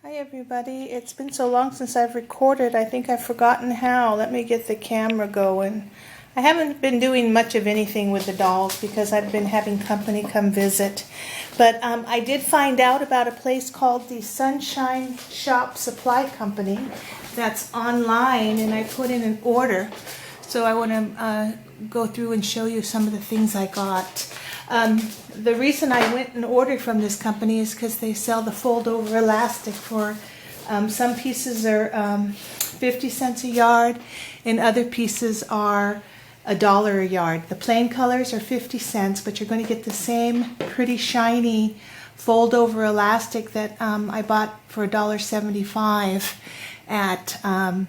Hi everybody, it's been so long since I've recorded, I think I've forgotten how. Let me get the camera going. I haven't been doing much of anything with the dolls because I've been having company come visit. But I did find out about a place called the Sunshine Shoppe Supply Company that's online, and I put in an order. So I want to go through and show you some of the things I got. The reason I went and ordered from this company is because they sell the fold-over elastic for, some pieces are 50 cents a yard and other pieces are $1 a yard. The plain colors are 50 cents, but you're going to get the same pretty shiny fold-over elastic that I bought for $1.75 at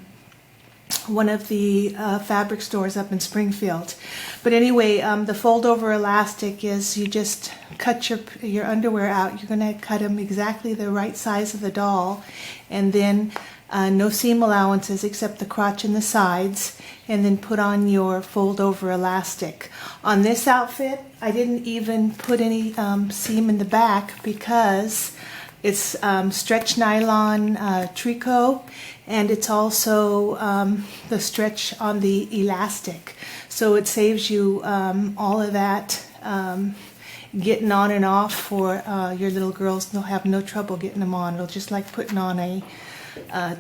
one of the fabric stores up in Springfield. But anyway, the fold-over elastic is you just cut your underwear out. You're going to cut them exactly the right size of the doll, and then no seam allowances except the crotch and the sides, and then put on your fold-over elastic. On this outfit, I didn't even put any seam in the back because it's stretch nylon tricot, and it's also the stretch on the elastic. So it saves you all of that getting on and off for your little girls. They'll have no trouble getting them on. It'll just like putting on a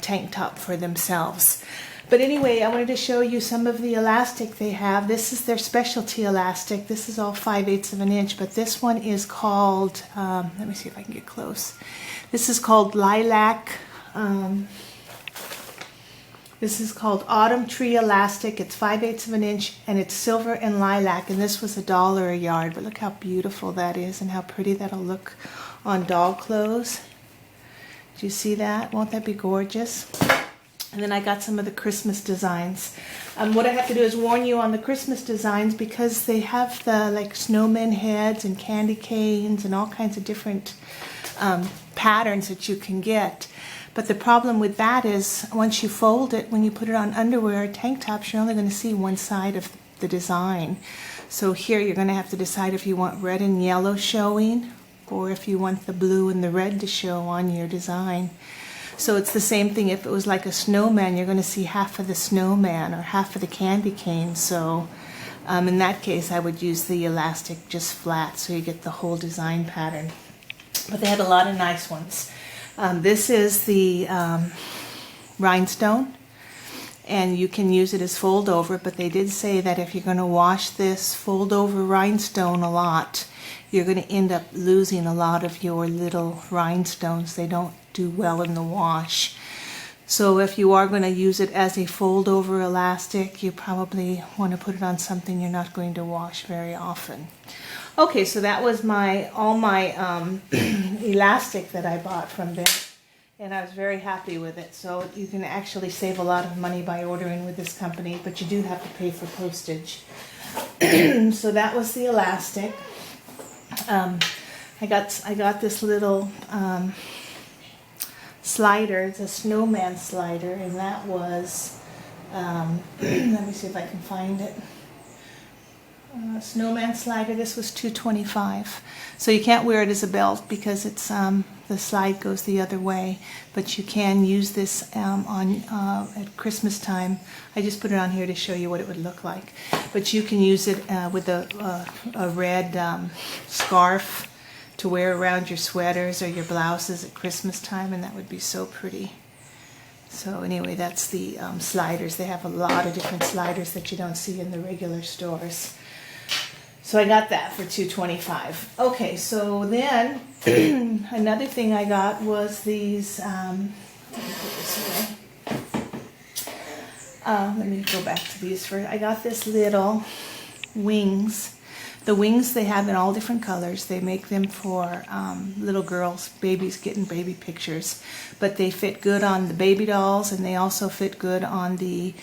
tank top for themselves. But anyway, I wanted to show you some of the elastic they have. This is their specialty elastic. This is all 5/8 of an inch, but this one is called, let me see if I can get close. This is called Lilac, this is called Autumn Tree Elastic. It's 5/8 of an inch and it's silver and lilac, and this was $1 a yard. But look how beautiful that is and how pretty that'll look on doll clothes. Do you see that? Won't that be gorgeous? And then I got some of the Christmas designs. What I have to do is warn you on the Christmas designs because they have the like snowman heads and candy canes and all kinds of different patterns that you can get. But the problem with that is once you fold it, when you put it on underwear or tank tops, you're only going to see one side of the design. So here you're going to have to decide if you want red and yellow showing or if you want the blue and the red to show on your design. So it's the same thing. If it was like a snowman, you're going to see half of the snowman or half of the candy cane. So in that case, I would use the elastic just flat so you get the whole design pattern. But they had a lot of nice ones. This is the rhinestone, and you can use it as fold over, but they did say that if you're going to wash this fold over rhinestone a lot, you're going to end up losing a lot of your little rhinestones. They don't do well in the wash. So if you are going to use it as a fold over elastic, you probably want to put it on something you're not going to wash very often. Okay, so that was all my elastic that I bought from them, and I was very happy with it. So you can actually save a lot of money by ordering with this company, but you do have to pay for postage. So that was the elastic. I got this little slider. It's a snowman slider, and that was let me see if I can find it. Snowman slider. This was $2.25. So you can't wear it as a belt because it's the slide goes the other way, but you can use this at Christmas time. I just put it on here to show you what it would look like, but you can use it with a red scarf to wear around your sweaters or your blouses at Christmas time, and that would be so pretty. So anyway, that's the sliders. They have a lot of different sliders that you don't see in the regular stores. So I got that for $2.25. Okay, so then another thing I got was these, let me put this away. Let me go back to these first. I got this little wings. The wings they have in all different colors. They make them for little girls, babies getting baby pictures. But they fit good on the baby dolls, and they also fit good on the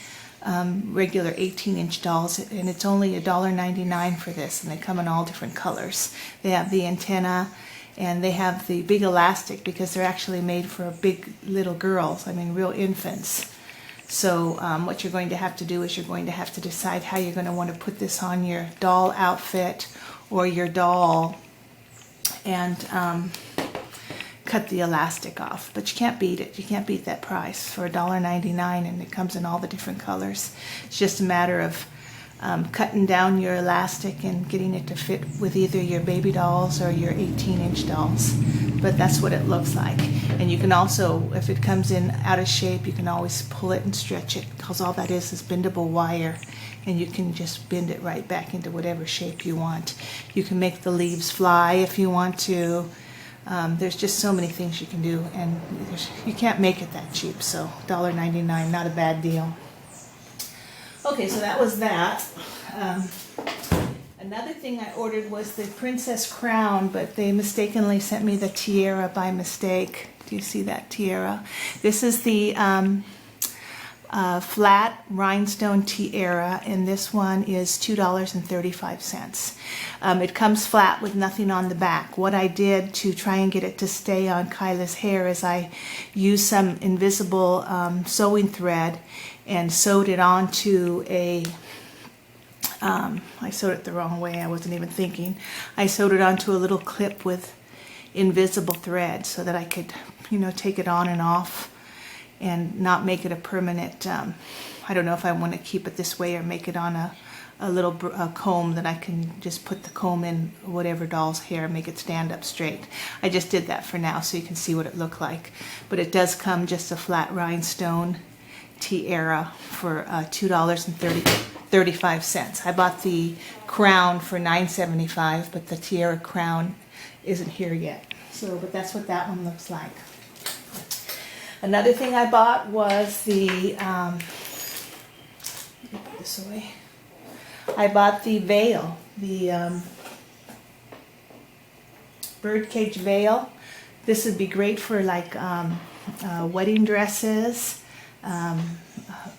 regular 18-inch dolls, and it's only $1.99 for this, and they come in all different colors. They have the antenna, and they have the big elastic because they're actually made for big little girls, I mean real infants. So what you're going to have to do is you're going to have to decide how you're going to want to put this on your doll outfit or your doll. And cut the elastic off. But you can't beat it. You can't beat that price for $1.99, and it comes in all the different colors. It's just a matter of cutting down your elastic and getting it to fit with either your baby dolls or your 18-inch dolls. But that's what it looks like. And you can also, if it comes in out of shape, you can always pull it and stretch it, because all that is bendable wire, and you can just bend it right back into whatever shape you want. You can make the leaves fly if you want to. There's just so many things you can do, and you can't make it that cheap, so $1.99, not a bad deal. Okay, so that was that. Another thing I ordered was the princess crown, but they mistakenly sent me the tiara by mistake. Do you see that tiara? This is the flat rhinestone tiara, and this one is $2.35. It comes flat with nothing on the back. What I did to try and get it to stay on Kyla's hair is I used some invisible sewing thread and sewed it onto a I sewed it the wrong way, I wasn't even thinking. I sewed it onto a little clip with invisible thread so that I could, take it on and off and not make it a permanent, I don't know if I want to keep it this way or make it on a little comb that I can just put the comb in whatever doll's hair and make it stand up straight. I just did that for now so you can see what it looked like. But it does come just a flat rhinestone tiara for $2.35. I bought the crown for $9.75, but the tiara crown isn't here yet. But that's what that one looks like. Another thing I bought was the, let me put this away. I bought the veil, the Birdcage Veil. This would be great for like wedding dresses.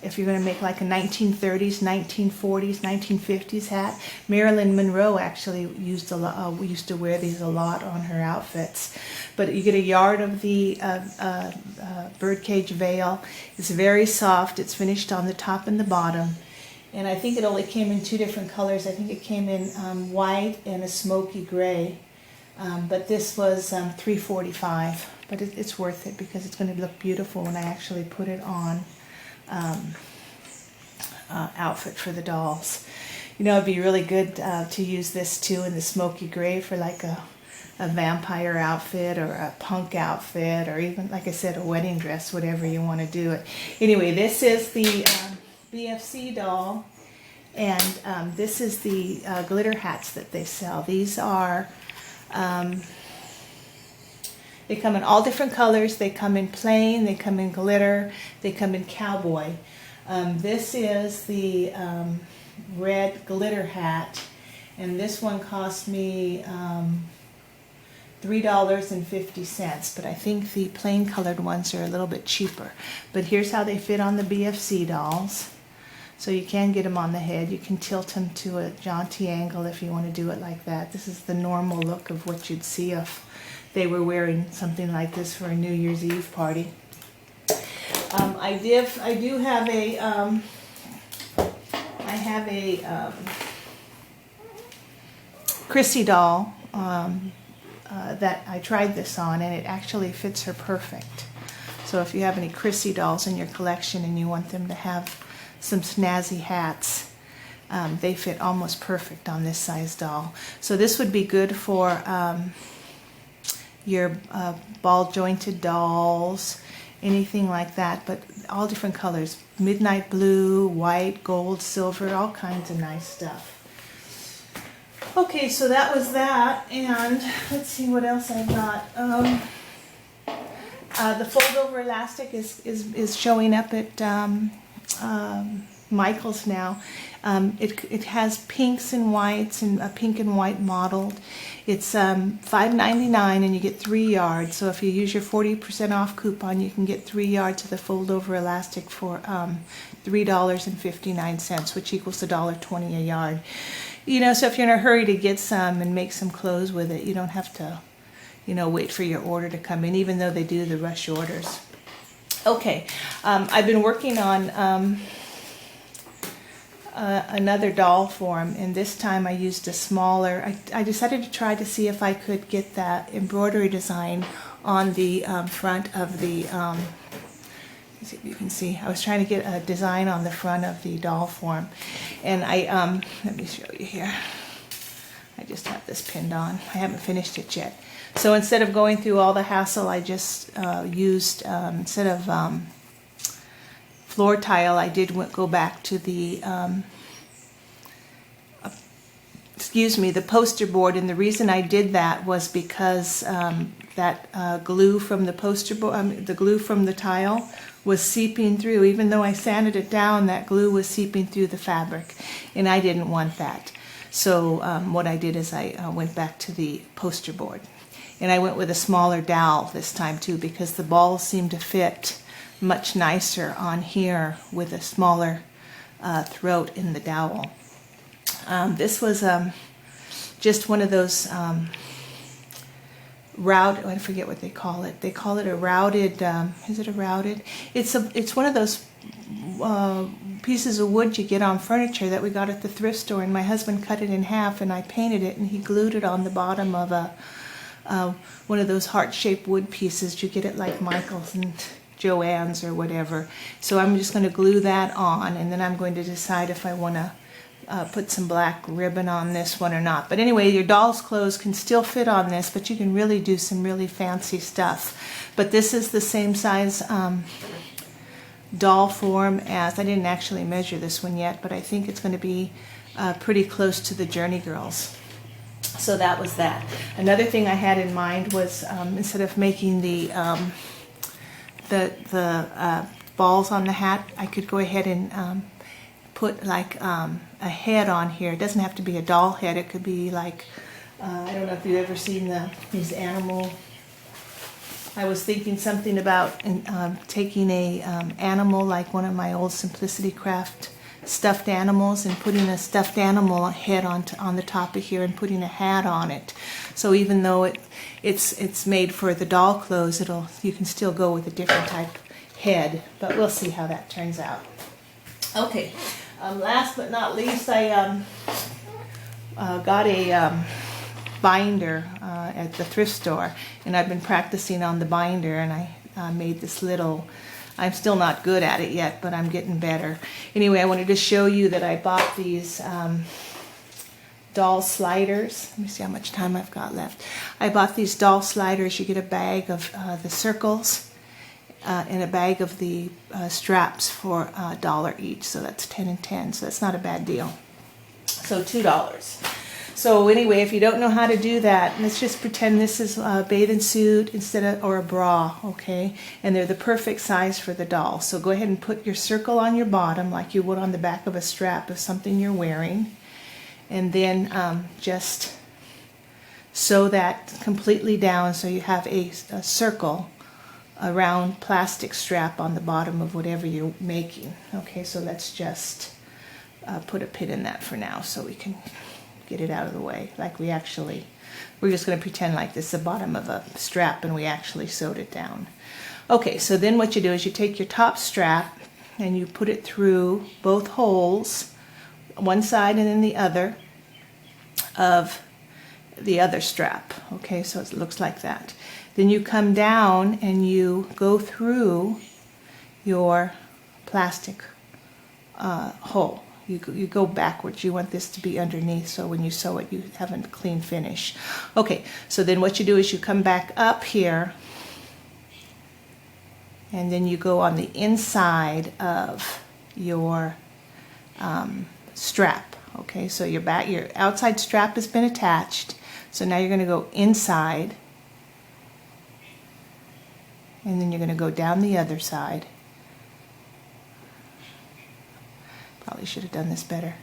If you're going to make like a 1930s, 1940s, 1950s hat. Marilyn Monroe actually used to wear these a lot on her outfits. But you get a yard of the Birdcage Veil. It's very soft. It's finished on the top and the bottom. And I think it only came in two different colors. I think it came in white and a smoky gray. But this was $3.45. But it's worth it because it's going to look beautiful when I actually put it on outfit for the dolls. It'd be really good to use this too in the smoky gray for like a vampire outfit or a punk outfit, or even, like I said, a wedding dress, whatever you want to do it. Anyway, this is the BFC doll, and this is the glitter hats that they sell. These are they come in all different colors. They come in plain, they come in glitter, they come in cowboy. This is the red glitter hat, and this one cost me $3.50, but I think the plain colored ones are a little bit cheaper. But here's how they fit on the BFC dolls. So you can get them on the head. You can tilt them to a jaunty angle if you want to do it like that. This is the normal look of what you'd see if they were wearing something like this for a New Year's Eve party. I do have a Chrissy doll that I tried this on, and it actually fits her perfect. So if you have any Chrissy dolls in your collection and you want them to have some snazzy hats, they fit almost perfect on this size doll. So this would be good for your ball jointed dolls, anything like that, but all different colors: midnight blue, white, gold, silver, all kinds of nice stuff. Okay, so that was that, and let's see what else I got. The fold over elastic is showing up at Michael's now. It has pinks and whites, and a pink and white modeled. It's $5.99 and you get 3 yards. So if you use your 40% off coupon, you can get 3 yards of the fold over elastic for $3.59, which equals $1.20 a yard. So if you're in a hurry to get some and make some clothes with it, you don't have to, wait for your order to come in, even though they do the rush orders. Okay, I've been working on another doll form, and this time I used a smaller. I decided to try to see if I could get that embroidery design on the front of the, let's see if you can see, I was trying to get a design on the front of the doll form. And I, let me show you here. I just have this pinned on. I haven't finished it yet. So instead of going through all the hassle, I just used, instead of floor tile, I did go back to the, the poster board. And the reason I did that was because that glue from the poster board, the glue from the tile was seeping through. Even though I sanded it down, that glue was seeping through the fabric, and I didn't want that. So what I did is I went back to the poster board. And I went with a smaller dowel this time too, because the balls seem to fit much nicer on here with a smaller throat in the dowel. This was just one of those I forget what they call it. They call it a routed, is it a routed? It's one of those pieces of wood you get on furniture that we got at the thrift store, and my husband cut it in half and I painted it, and he glued it on the bottom of a one of those heart-shaped wood pieces you get at like Michael's and Joann's or whatever. So I'm just going to glue that on, and then I'm going to decide if I want to put some black ribbon on this one or not. But anyway, your doll's clothes can still fit on this, but you can really do some really fancy stuff. But this is the same size doll form as, I didn't actually measure this one yet, but I think it's going to be pretty close to the Journey Girls. So that was that. Another thing I had in mind was instead of making the balls on the hat, I could go ahead and put like a head on here. It doesn't have to be a doll head. It could be like, I don't know if you've ever seen these animal. I was thinking something about taking a animal like one of my old Simplicity Craft stuffed animals and putting a stuffed animal head on the top of here and putting a hat on it. So even though it's made for the doll clothes, you can still go with a different type head, but we'll see how that turns out. Okay, last but not least, I got a binder at the thrift store, and I've been practicing on the binder, and I made this little, I'm still not good at it yet, but I'm getting better. Anyway, I wanted to show you that I bought these doll sliders. Let me see how much time I've got left. I bought these doll sliders. You get a bag of the circles and a bag of the straps for $1 each. So that's 10 and 10. So that's not a bad deal. So $2. So anyway, if you don't know how to do that, let's just pretend this is a bathing suit or a bra, okay? And they're the perfect size for the doll. So go ahead and put your circle on your bottom like you would on the back of a strap of something you're wearing. And then just sew that completely down so you have a circle around plastic strap on the bottom of whatever you're making. Okay, so let's just put a pin in that for now so we can get it out of the way. Like we're just going to pretend like this is the bottom of a strap and we actually sewed it down. Okay, so then what you do is you take your top strap and you put it through both holes, one side and then the other of the other strap. Okay, so it looks like that. Then you come down and you go through your plastic hole. You go backwards. You want this to be underneath so when you sew it you have a clean finish. Okay, so then what you do is you come back up here and then you go on the inside of your strap. Okay, so your outside strap has been attached. So now you're going to go inside and then you're going to go down the other side. Probably should have done this better.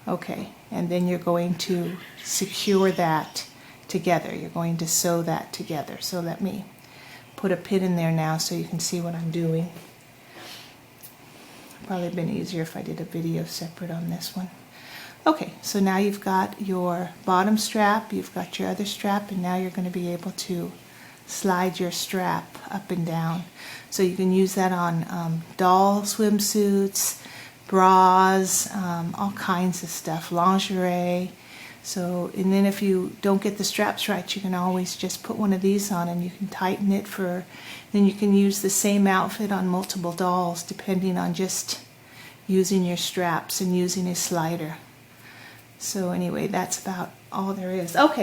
Okay, and then you're going to secure that together. You're going to sew that together. So let me put a pin in there now so you can see what I'm doing. Probably been easier if I did a video separate on this one. Okay, so now you've got your bottom strap, you've got your other strap, and now you're going to be able to slide your strap up and down. So you can use that on doll swimsuits, bras, all kinds of stuff, lingerie, So, and then if you don't get the straps right, you can always just put one of these on and you can tighten it then you can use the same outfit on multiple dolls depending on just using your straps and using a slider. So anyway, that's about all there is. Okay.